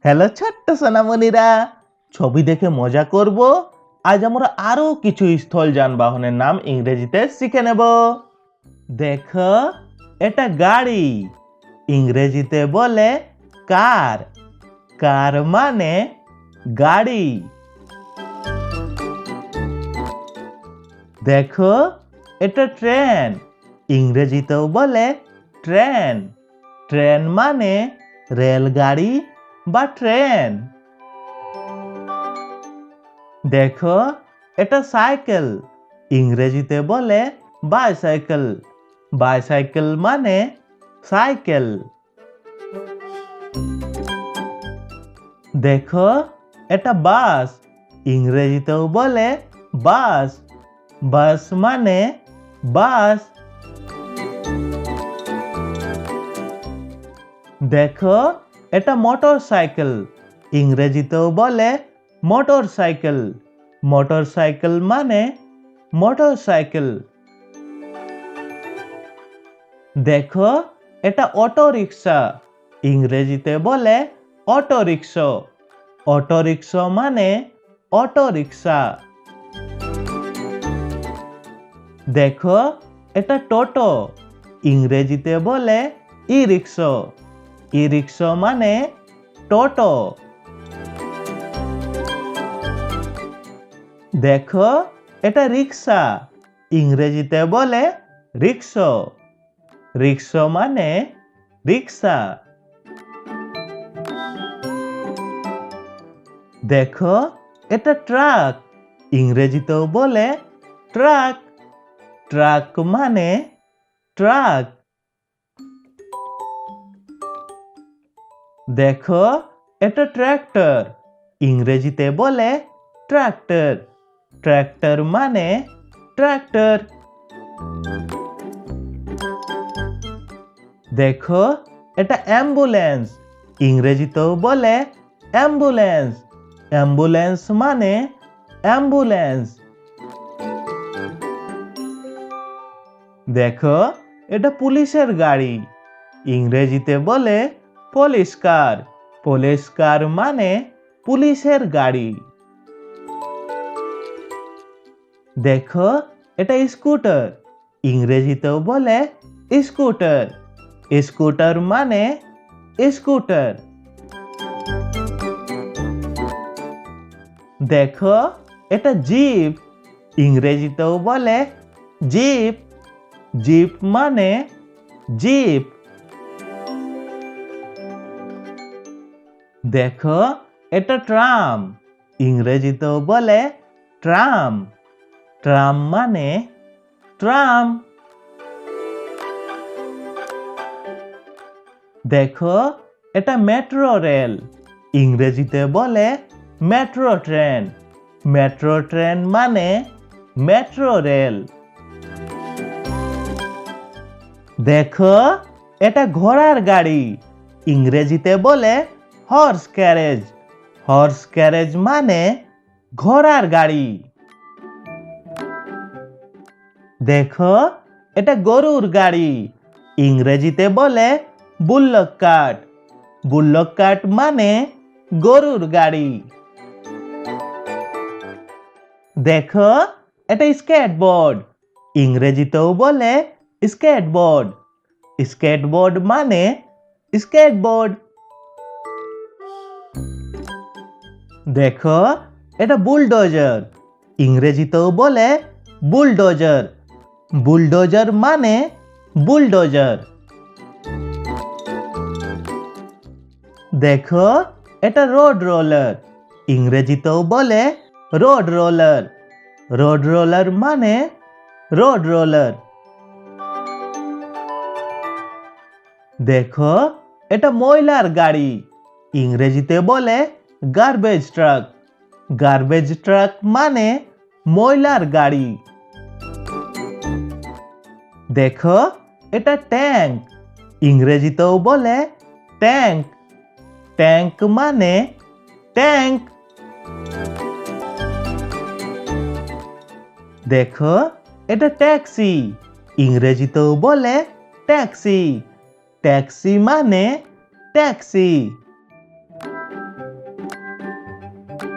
Hello ছোট্ট সোনামণিরা, ছবি দেখে মজা করব। আজ আমরা আরো কিছু স্থল যানবাহনের নাম ইংরেজিতে শিখে নেব। দেখো, এটা গাড়ি, ইংরেজিতে বলে কার। কার মানে গাড়ি। দেখো, এটা ট্রেন, ইংরেজিতেও বলে ট্রেন। ট্রেন মানে রেলগাড়ি বা ট্রেন। দেখো, এটা সাইকেল, ইংরেজিতে বলে বাইসাইকেল। বাইসাইকেল মানে সাইকেল। দেখো, এটা বাস, ইংরেজিতেও বলে বাস। বাস মানে বাস। দেখো, এটা মোটর সাইকেল, ইংরেজিতেও বলে মোটর সাইকেল। মোটর সাইকেল মানে মোটর সাইকেল। দেখো, এটা অটো রিক্সা, ইংরেজিতে বলে অটো রিক্সা। অটো রিক্সা মানে অটো রিক্সা। দেখো, এটা টোটো, ইংরেজিতে বলে ই রিক্সা। ই রিক্সা মানে টোটো। দেখো, এটা রিক্সা, ইংরেজিতে বলে রিক্সা। রিক্সা মানে রিক্সা। দেখো, এটা ট্রাক, ইংরেজিতেও বলে ট্রাক। ট্রাক মানে ট্রাক। দেখো, এটা ট্র্যাক্টর, ইংরেজিতে বলে ট্র্যাক্টর। ট্র্যাক্টর মানে ট্র্যাক্টর। দেখো, এটা অ্যাম্বুলেন্স, ইংরেজিতেও বলে অ্যাম্বুলেন্স। অ্যাম্বুলেন্স মানে অ্যাম্বুলেন্স। দেখো, এটা পুলিশের গাড়ি, ইংরেজিতে বলে পুলিশ কার। পুলিশ কার মানে পুলিশের গাড়ি। দেখো, এটা স্কুটার, ইংরেজিতেও বলে স্কুটার। স্কুটার মানে স্কুটার। দেখো, এটা জিপ, ইংরেজিতেও বলে জিপ। জিপ মানে জিপ। দেখো, এটা ট্রাম, ইংরেজিতেও বলে ট্রাম। ট্রাম মানে ট্রাম। দেখো, এটা মেট্রো রেল, ইংরেজিতে বলে মেট্রো ট্রেন। মেট্রো ট্রেন মানে মেট্রো রেল। দেখো, এটা ঘোড়ার গাড়ি, ইংরেজিতে বলে হর্স ক্যারেজ। হর্স ক্যারেজ মানে ঘোড়ার গাড়ি। দেখো, এটা গরুর গাড়ি, ইংরেজিতে বলে বুল্লক কার্ট। বুল্লক কার্ট মানে গরুর গাড়ি। দেখো, এটা স্কেটবোর্ড, ইংরেজিতেও বলে স্কেটবোর্ড। স্কেটবোর্ড মানে স্কেটবোর্ড। দেখো, এটা বুলডোজার, ইংরেজিতেও বলে বুলডোজার। বুলডোজার মানে বুলডোজার। দেখো, এটা রোড রোলার, ইংরেজিতেও বলে রোড রোলার। রোড রোলার মানে রোড রোলার। দেখো, এটা ময়লার গাড়ি, ইংরেজিতে বলে গার্বেজ ট্রাক। গার্বেজ ট্রাক মানে ময়লার গাড়ি। দেখো, এটা ট্যাঙ্ক, ইংরেজিতেও বলে ট্যাঙ্ক। ট্যাঙ্ক মানে ট্যাঙ্ক। দেখো, এটা ট্যাক্সি, ইংরেজিতেও বলে ট্যাক্সি। ট্যাক্সি মানে ট্যাক্সি।